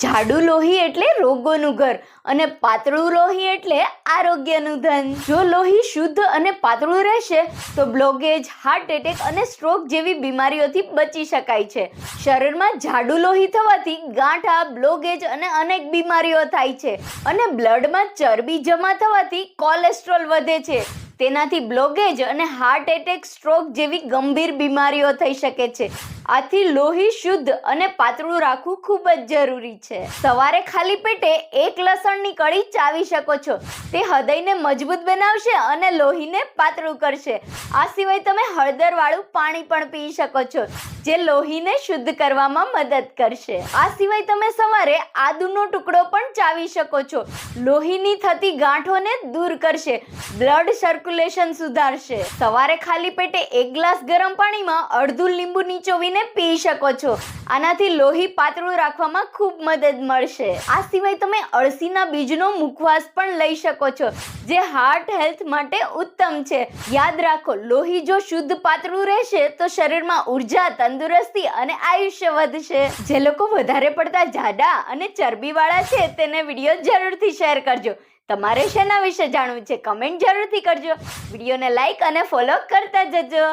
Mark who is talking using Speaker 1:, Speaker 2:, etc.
Speaker 1: જાડું લોહી એટલે રોગોનું ઘર અને પાતળું લોહી એટલે આરોગ્યનું ધન. જો લોહી શુદ્ધ અને પાતળું રહેશે તો બ્લોકેજ, હાર્ટ એટેક અને સ્ટ્રોક જેવી બીમારીઓથી બચી શકાય છે. શરીરમાં જાડું લોહી થવાથી ગાંઠા, બ્લોકેજ અને અનેક બીમારીઓ થાય છે અને બ્લડમાં ચરબી જમા થવાથી કોલેસ્ટ્રોલ વધે છે. તેનાથી બ્લોકેજ અને હાર્ટ એટેક, સ્ટ્રોક જેવી ગંભીર બીમારીઓ થઈ શકે છે. આથી લોહી શુદ્ધ અને પાતળું રાખવું ખૂબ જ જરૂરી છે. સવારે ખાલી પેટે 1 લસણની કળી ચાવી શકો છો. તે હૃદયને મજબૂત બનાવશે અને લોહીને પાતળું કરશે. આ સિવાય તમે હળદરવાળું પાણી પણ પી શકો છો, જે લોહીને શુદ્ધ કરવામાં મદદ કરશે. આ સિવાય તમે સવારે આદુનો ટુકડો પણ ચાવી શકો છો. લોહીની થતી ગાંઠોને દૂર કરશે, બ્લડ સર્ક્યુલેશન સુધારશે. સવારે ખાલી પેટે 1 ગ્લાસ ગરમ પાણીમાં અડધું લીંબુ નીચોવીને પી શકો છો. આનાથી લોહી પાતળું રાખવામાં ખૂબ મદદ મળશે. આ સિવાય તમે અળસીના બીજનો મુખવાસ પણ લઈ શકો છો, જે હાર્ટ હેલ્થ માટે ઉત્તમ છે. યાદ રાખો, લોહી જો શુદ્ધ પાતળું રહેશે તો શરીરમાં ઉર્જા, તંદુરસ્તી અને આયુષ્ય વધશે. જે લોકો વધારે પડતા જાડા અને ચરબીવાળા છે તેને વિડીયો જરૂરથી શેર કરજો. તમારે શેના વિશે જાણવું છે કમેન્ટ જરૂરથી કરજો. વિડીયોને લાઈક અને ફોલો કરતા જજો.